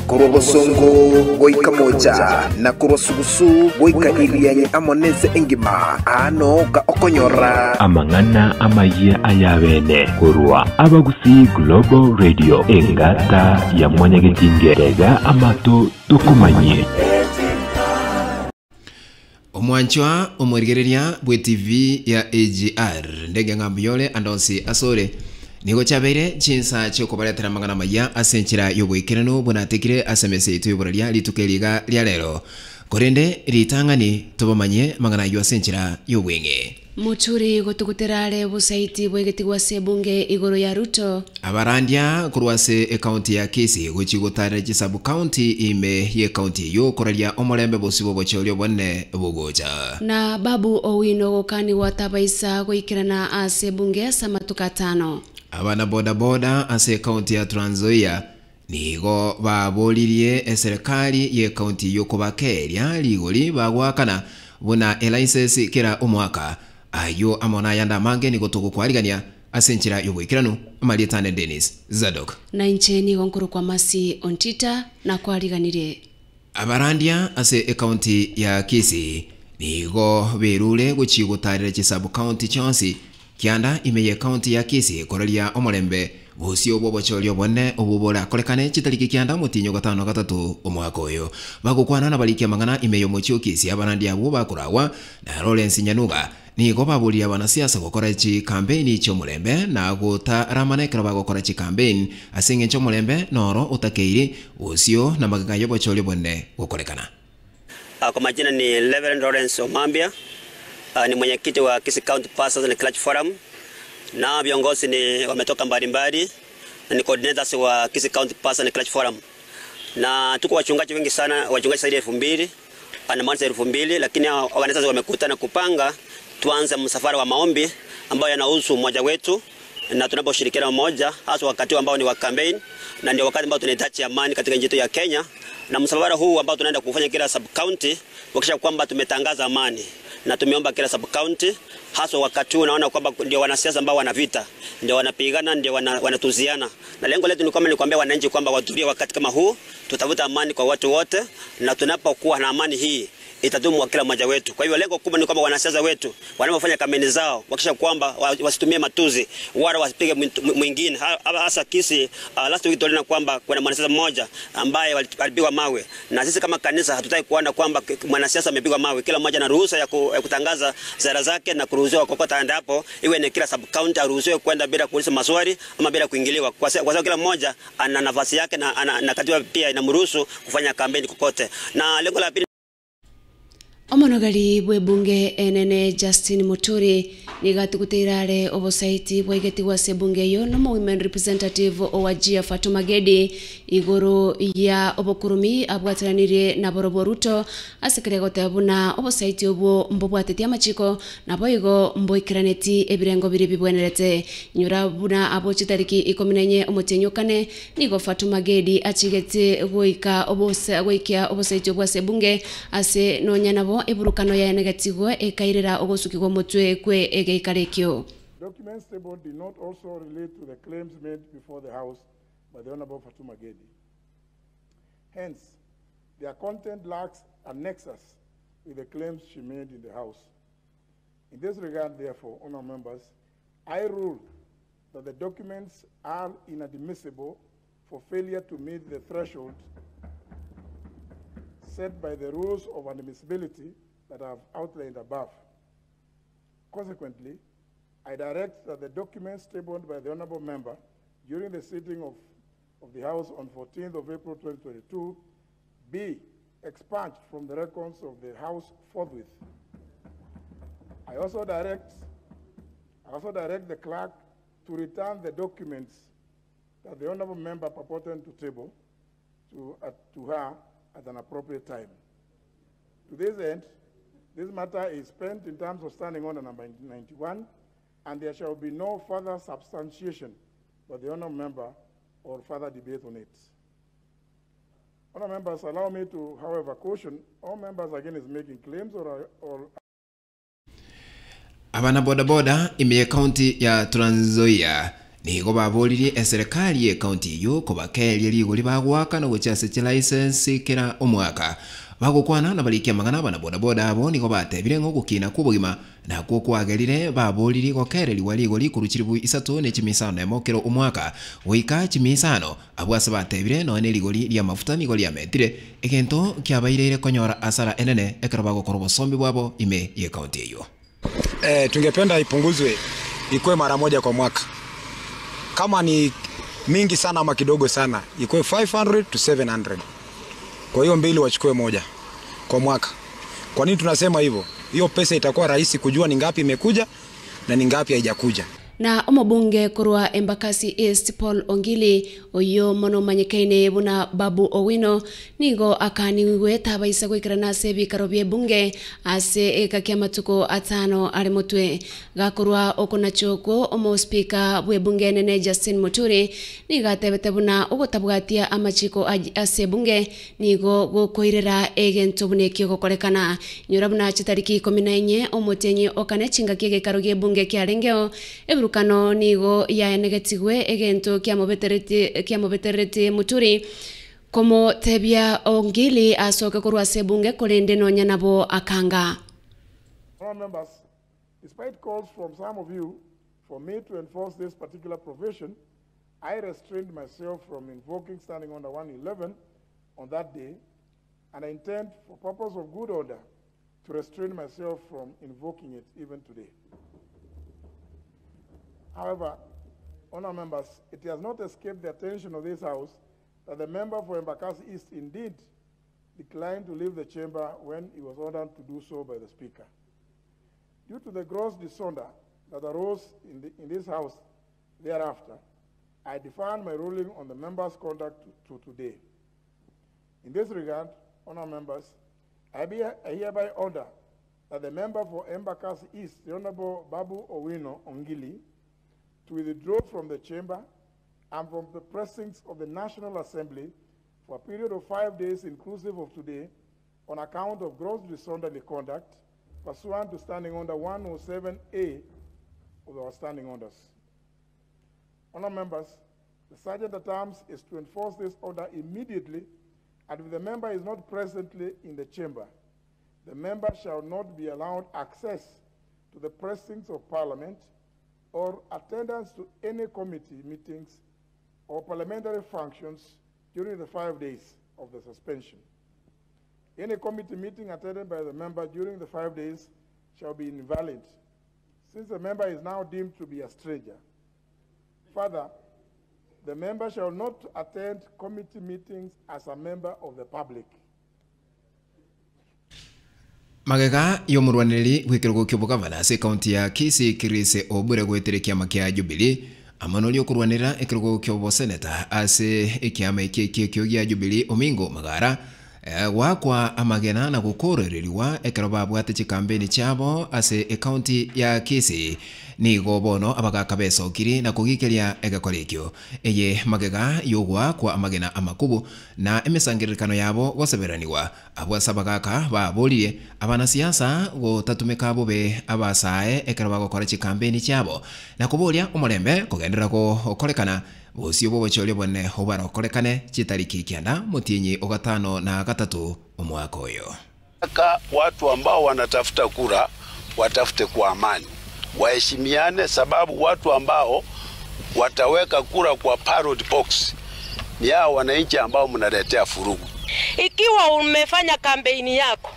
Kurobosongo goika moja na kurosugusu goika irianye amoneze engima ano ga okonyora amangana amaya ayabene kurwa Abagusii Global Radio engata ya mwanyagetingerega amato tukumanye omwanchwa omwerigereria bwe TV ya Agr ndege ngambiyole andonsi asore nigo chabere chinsa cyo kubaletera mangana maya asenchira yobwikirano bonatekire asemese itu yoboralia litukeliga lya lero korende ritangani tobamanye mangana yo asenchira yobwenge Muturi gotuguterare busaiti bwegetigwa sebunge igoro ya Ruto abarandia kurwase county ya Kisii gochigotare chisabu county ime ye county yo koralia omolembe bosibo bochoryo bonne bugoja na Babu Owino gokani watabaisa goikirana asebunge samatuka 5 abana boda boda ase county ya Trans Nzoia nigo babolirie serikali ye county yo kubakeria ligoli bagwakana buna license kira omwaka ayo amona yanda mange nigo tugukwariganĩa asenchira yobwikirano Marietane Dennis Zadok na incheni gonkuru kwa masi ontita na kwariganire abarandia ase county ya Kisii nigo berule gochigotarira chisabu county chonsi kianda imeye county ya Kisii koralia omolembe bosio bobochoryo bonne obubora kolekane chitariki kianda mutinyo 5 omwaka oyo bagukwana na balikia mangana imeyo mochio Kisii abarandia abo bakurawa na Lawrence Nyanuga nigo babulia abanasiasa gukora chi campaign cyo mulembe na guta ramanekero bagukora chi campaign asenge cyo mulembe noro utakeiri bosio na magagayo bochoryo bonne gukolekana. Kwa majina ni Reverend Lawrence Omambia, ni mwenyekiti wa Kisii County Pastors and Clergy Forum, na viongozi ni wametoka mbalimbali, na ni coordinators wa Kisii County Pastors and Clergy Forum, na tuko wachungaji wengi sana, wachungaji zaidi ya 2000 na mwanzo 2000, lakini organizers wamekutana kupanga tuanze msafara wa maombi ambao yanahusu mmoja wetu, na tunaposhirikiana mmoja hasa wakati ambao ni wa campaign, na ndio wakati ambao tunahitaji amani katika nchi yetu ya Kenya. Na msafara huu ambao tunaenda kufanya kila sub county wakisha kwamba tumetangaza amani na tumeomba kila sub county, hasa wakati huu naona kwamba ndio wanasiasa ambao wana vita, ndio wanapigana, ndio wanatuziana, na lengo letu ni kwamba nikwambia wananchi kwamba watulie wakati kama huu, tutafuta amani kwa watu wote, na tunapokuwa na amani hii itadumu kwa kila mmoja wetu. Kwa hivyo lengo kubwa ni kwamba wanasiasa wetu wanapofanya kampeni zao wakisha kwamba wasitumie matuzi wala wasipige mwingine. Hasa Kisii last week tuliona kwamba kuna mwanasiasa mmoja ambaye alipigwa mawe, na sisi kama kanisa hatutaki kuona kwamba mwanasiasa amepigwa mawe. Kila mmoja ana ruhusa ya kutangaza sera zake na kuruhusiwa kokota ndapo, iwe ni kila sub county aruhusiwe kwenda bila kuuliza maswali ama bila kuingiliwa, kwa sababu kila mmoja ana nafasi yake na katiba pia inamruhusu kufanya kampeni kokote. Na lengo la pili Omonogari bwe bunge enene Justin Muturi nigatugutirare obosaiti bwegeti wa sebunge yo no women representative owajia Fatuma Gedi igoro ya obokurumi abwatiranire na borobo Ruto asekere gotabuna obosaiti obo mbobwateti amachiko na boigo mboikiraneti ebirengo biri bibwenerete nyura buna abo chitariki 14 omotenyokane nigo Fatuma Gedi achigete goika obosaiti obwa sebunge ase nonyanabo eburukano ya negativo ekairera ogosukigwa mutwe kwe egeikarikyo. Documents tabled did not also relate to the claims made before the House by the Honorable Fatuma Gedi. Hence, their content lacks a nexus with the claims she made in the House. In this regard, therefore, honourable members, I rule that the documents are inadmissible for failure to meet the threshold set by the rules of admissibility that I have outlined above. Consequently, I direct that the documents tabled by the honourable member during the sitting of the House on 14th of April 2022 be expunged from the records of the House forthwith. I also direct the clerk to return the documents that the honourable member purported to table to her at an appropriate time. To this end, this matter is spent in terms of standing order number 91, and there shall be no further substantiation by the honourable member or further debate on it. Honourable members, allow me to, however, caution all members against making claims or abana boda boda ime county ya Trans Nzoia nigo babolirie serikali county yo kobakeria ligori bagwaka no guchase license kira omwaka bagukwana na balikia magana bana boda abo nigo batebire ngo gukina kubugima na kwagerire baboliri gokereri waligori kuruchiribu isatu ne chimisano emokero omwaka wika chimisano abwase batebire no ne ligori lya mafuta nigo lya metire egento kyabairire konyora asara enene ekara gukora bosombi bwabo ime ye county yo. Tungependa ipunguzwe ikuwe mara moja kwa mwaka. Kama ni mingi sana ama kidogo sana, ikuwe 500 to 700. Kwa hiyo mbili wachukue moja kwa mwaka. Kwa nini tunasema hivyo? Hiyo pesa itakuwa rahisi kujua ni ngapi imekuja na ni ngapi haijakuja. Na omobunge kurwa Abagusii East Paul Ongili oyo mono manyekaine buna Babu Owino nigo akaniwe tabaisa gwikirana sebi karobye bunge ase ekakia matuko atano ari mutwe gakurwa okona choko omo speaker bwe bunge nene Justin Muturi nigatebete buna ogotabwatia amachiko ase bunge nigo gokoirera egento bunekio gokorekana nyorabuna chitariki 14 omotenyi okane chinga kiege karogie bunge kiarengeo kano nigo ya negatigwe egento kia mobeterete Muturi como tebia Ongili asoka kurwa sebunge kolende no nyanabo akanga. Members, despite calls from some of you for me to enforce this particular provision, I restrained myself from invoking standing under 111 on that day, and I intend for purpose of good order to restrain myself from invoking it even today. However, honour members, it has not escaped the attention of this House that the member for Abagusii East indeed declined to leave the chamber when he was ordered to do so by the Speaker. Due to the gross disorder that arose in this House thereafter, I deferred my ruling on the member's conduct to today. In this regard, honour members, I hereby order that the member for Abagusii East, the Honourable Babu Owino Ongili, to withdraw from the chamber and from the precincts of the National Assembly for a period of 5 days inclusive of today on account of gross disorderly conduct pursuant to standing order 107A of our standing orders. Honour members, the Sergeant at Arms is to enforce this order immediately, and if the member is not presently in the chamber, the member shall not be allowed access to the precincts of Parliament or attendance to any committee meetings or parliamentary functions during the 5 days of the suspension. Any committee meeting attended by the member during the 5 days shall be invalid, since the member is now deemed to be a stranger. Further, the member shall not attend committee meetings as a member of the public. Magega yomurwaniri gwikirwo kyobugavana se county ya Kisii kirise obure gweterekia makia Jubilee amanoli okurwanira ekirwo kyobo senator ase ekiama ekyo gya Jubilee Omingo Magara wakwa amagena na gukorereriwa ekiroba bwate chikampeni chabo ase county ya Kisii nigo bono abagakabesa okiri na kugikeria egakorekyo eye magega yogwa kwa amagena amakubu na emisangirikano yabo goseberaniwa abwasabagaka baboliye abana siasa gotatumeka bobe abasae ekiroba gukora chikampeni chabo na kubolia omulembe kugendera ko okorekana bosio bobo chole bone obara korekane chitariki kianda mutinyi ogatano na gatatu omwaka oyo. Watu ambao wanatafuta kura watafute kwa amani, waheshimiane, sababu watu ambao wataweka kura kwa ballot box ni hao wananchi ambao mnaletea furugu. Ikiwa umefanya kampeni yako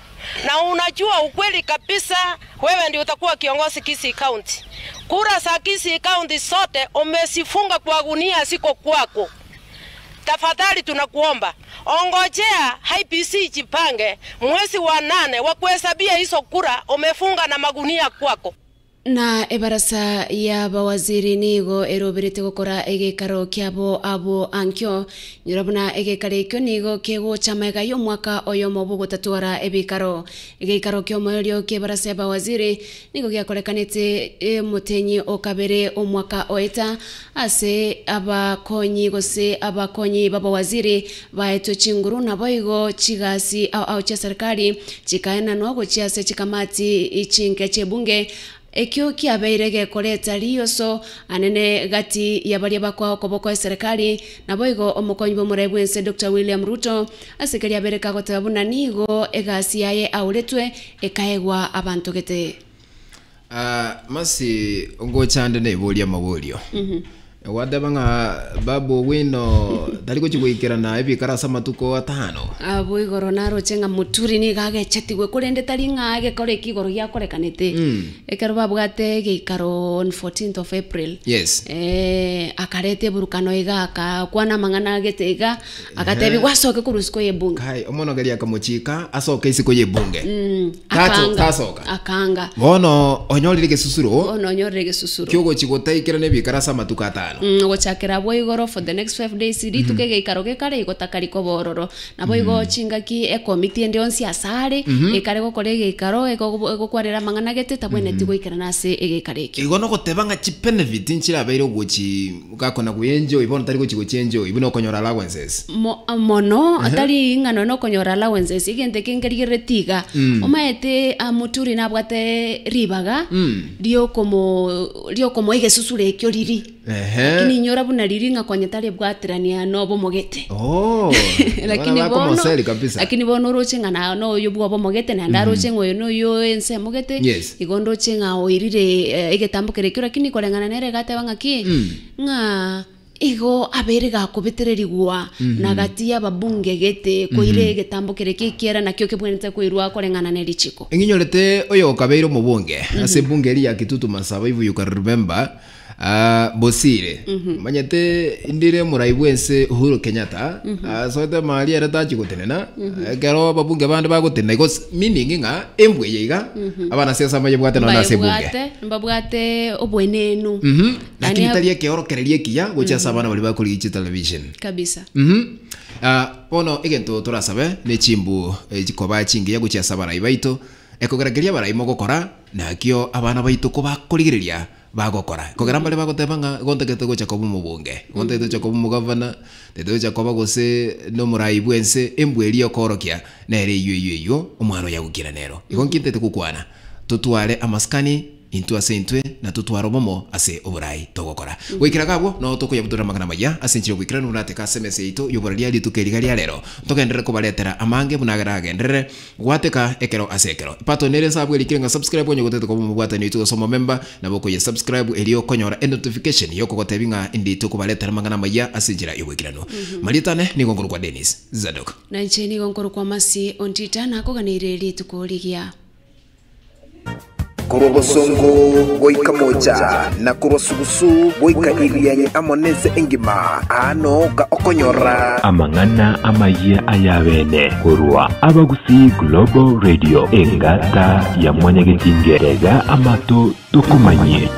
na unajua ukweli kabisa wewe ndio utakuwa kiongozi Kisii County, kura za Kisii County sote umesifunga kwa gunia siko kwako, tafadhali tunakuomba ongojea IPC jipange mwezi wa 8 wa kuhesabia hizo kura umefunga na magunia kwako. Na ebarasa ya bawaziri nigo eroberete gukora egekaro kyabo abo ankyo nyirabuna egekare kyo nigo kego chamega yo mwaka oyo mobo gotatwara ebikaro egekaro kyo moyo ke barasa ya bawaziri nigo gyakorekanete mutenyi okabere omwaka oeta ase abakonyi gose abakonyi babawaziri baeto chinguru na boigo chigasi au cha serikali chikaena no gochiase chikamati ichinke chebunge ekyo kiabeire gekoreta rioso anene gati ya baria bakwa okoboko serikali na boigo omokonyi bomurebwense Dr. William Ruto asikari abereka gotabuna nigo egasi yaye auretwe ekaegwa abantu gete masi ngochande ne bolia mabulio wadabanga babu wino daliko chikuikira na ebi karasa matuko atano abo igoro naro chenga muturi ni gage chatigwe kurende taringa age kore kigoro ya kore kanete ekero babwate geikaro on 14th of April yes akarete burukano igaka kwana mangana getega akatebi wasoke kurusiko yebunge kai omono geria kamuchika asoke isiko yebunge tasoka akanga bono onyorire susuro kyogo chikotaikira ne bikarasa matuko atano gochakera boigoro for the next 5 days rituke geikaro gekare igotakari ko bororo na boigo chingaki e committee ndi onsi asare ekare gokore geikaro egokwarera mangana gete tabwene tigoikara nase egeikare ki igono gotebanga chi benefit nchira beiro gochi gakona kuenjo ibono tari gochi gochenjo ibuno konyora allowances mono atari ingano no konyora allowances igente kingerigere tiga omaete amuturi nabwate ribaga rio como igesusure ekyo riri lakini nyora buna riringa kwa nyetale bwatirania no bomogete lakini bono rochenga na no yobwa bomogete na ndaro chengo no yo ense mogete igondo chenga oirire igetambukere kyo lakini kolengana nere gate banga ki nga igo aberega kubetererigwa na gati ya babunge gete koire getambukere kikiera na kyo kebwenete koirwa kolengana neri chiko nginyorete oyo kabeiro mubunge ase bunge ri ya Kitutu Masaba if you can remember Bosire manyete indire muraibwense Uhuru Kenyatta sote mali era tachi gotenena gero babunge bande bagotena because meaning nga embwe yiga abana siasa maye bwate na sebunge mbabwate obwenenu lakini talie ke orokererie kiya gocha sabana bali bakuri television kabisa pono egento turasabe ne chimbu gikoba chingi ya gocha sabana ibaito ekogerageria baraimo gokora nakyo abana baito ko bakurigireria bagokora kogera mbale bagotebanga gontegete gocha ko mubunge gontegete gocha ko mugavana teto gocha ko bagose no muraibwense embweri okorokia nere iyo omwaro yagukira nero igonkinte tukukwana tutware amaskani into asentwe na tutwaro momo ase oburai togokora wikira gabo no tokoya butura magana maya asenchiro wikira nurate ka SMS ito yoboralia litukerigaria lero togendere ko baletera amange bunagara gendere gwateka ekero asekero pato nere sabu elikirenga subscribe onye gotete ko mubwata ni tuko somo member na boko ye subscribe elio konyora notification yoko gotebinga indi tuko baletera magana maya asenjira yobwikirano malitane ni gongoro kwa Dennis Zadok na ncheni gongoro kwa masi ontita na koganire litukoligia Kurobosongo goika moja na kurosugusu goika irianye amonese engima ano ka okonyora amangana amaya ayabene kurwa Abagusii Global Radio engata ya mwanyagetingerega amato tukumanye